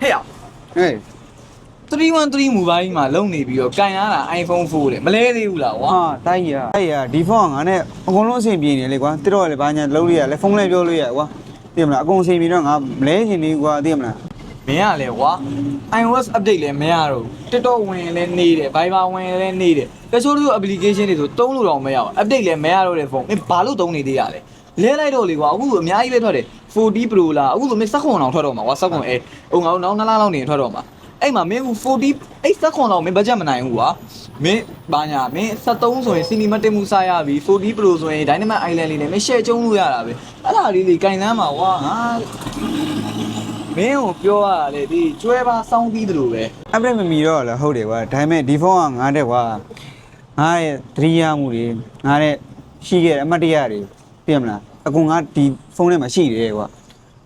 ဟဲ့313 mobile မှာလုံနေပြီးတော့ကန်ရတာ iPhone 4တဲ့မလဲသေးဘူးလားကွာ ဟာတိုက်ရအဲ့ရဒီဖုန်းကငါနဲ့အကုန်လုံးအဆင်ပြေနေလေကွာတိတော့လေဘာညာလုံးလို့ရလဲဖုန်းလည်းပြောလို့ရကွာသိမလားအကုန်အဆင်ပြေတော့ငါမလဲချင်သေးကွာသိမလား မင်းကလည်းကွာ iOS update လည်းမရတော့ TikTok ဝင်လည်းနေတယ် Viber ဝင်လည်းနေတယ်တချို့ application တွေဆိုတုံးလို့တော့မရဘူး update လည်းမရတော့တဲ့ဖုန်းမင်းဘာလို့တုံးနေသေးရလဲလဲလိုက်တော့လေကွာအခုအများကြီးပဲထွက်တယ် 4D Pro လားအခုဆိုမင်း16အောင်ထွက်တော့မှာကွာ16အဲဟိုငါတို့နောက်2လလောက်နေထွက်တော့မှာအဲ့မှာမင်းက 4D အဲ့16လောက်မင်းဘတ်ဂျက်မနိုင်ဘူးကွာမင်းဘာညာမင်း73ဆိုရင် cinematic မှုစားရပြီ 4D Pro ဆိုရင် Dynamic Island လေးနဲ့မင်း share ကျုံးလို့ရတာပဲအဲ့ဒါလေးကင်တန်းမှာကွာငါမင်းကိုပြောရတာလေဒီကျွဲပါစောင်းပြီးသလိုပဲ update မမီတော့လားဟုတ်တယ်ကွာဒါပေမဲ့ဒီဖုန်းကငါတဲ့ကွာငါရဲ့သတိရမှုတွေငါတဲ့ရှိခဲ့တဲ့အမှတ်တရတွေသိမလားအကုန်ငါဒီဖုန်းထဲမှာရှိတယ်ကွာ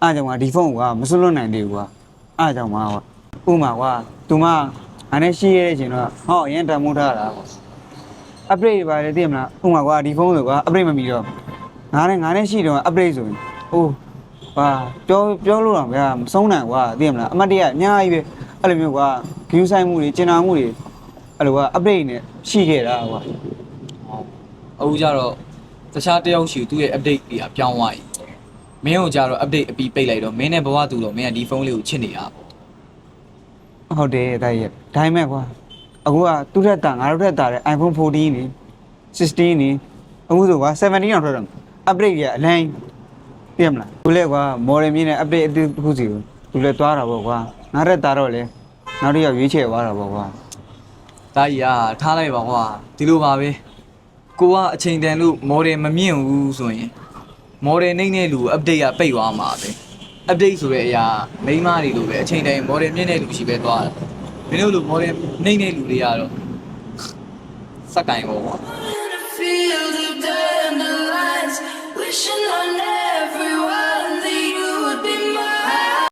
အားကြောင့်ငါဒီဖုန်းကမစွန့်လွတ်နိုင်သေးဘူးကွာအားကြောင့်မှာကွာဥမာကွာသူမငါနဲ့ရှိရတဲ့အချိန်တော့ဟောအရင်တန်မိုးထားတာကွာ update ပါလေသိမလားဥမာကွာဒီဖုန်းဆိုကွာ update မမီတော့ငါနဲ့ရှိတော့ update ဆိုရင်အိုးဟာပြောလို့တော့ဗျာမဆုံးနိုင်ကွာသိမလားအမှတ်တရအများကြီးပဲအဲ့လိုမျိုးကွာ view ဆိုင်မှုတွေကျင်နာမှုတွေအဲ့လိုကွာ update နဲ့ရှိခဲ့တာကွာ အခုကြတော့တခြားတယောက်ရှိသူ့ရဲ့ update တွေကပြောင်းသွားပြီမင်းကိုကြတော့ update အပြီးပိတ်လိုက်တော့မင်းနဲ့ဘဝတူတော့မင်းကဒီဖုန်းလေးကိုချစ်နေတာပေါ့ ဟုတ်တယ်ဒါကြီးဒါပေမဲ့ကွာအခုကသူ့ထက်တာငါတို့ထက်တာတဲ့ iPhone 14နေ16နေအခုဆိုကွာ17အောင်ထွက်တော့ update ရအလိုင်းသိရမလားသူလည်းကွာ model မြင်းနဲ့ update အသစ်တစ်ခုစီကိုသူလည်းသွားတာပေါ့ကွာငါထက်တာတော့လေနောက်တစ်ယောက်ရွေးချယ်သွားတာပေါ့ကွာ ဒါကြီးကထားလိုက်ပါကွာဒီလိုပါပဲကိုကအချိန်တန်လို့ model မမြင့်ဘူးဆိုရင် model နှိမ့်တဲ့လူ update ကပိတ်သွားမှာပဲ update ဆိုတဲ့အရာမိန်းမတွေလိုပဲအချိန်တိုင်း model မြင့်တဲ့လူရှိပဲသွားတာမင်းတို့လို model နှိမ့်တဲ့လူတွေကတော့စက်ကင်ပေါ့ကွာ Feel the dandelions, wishing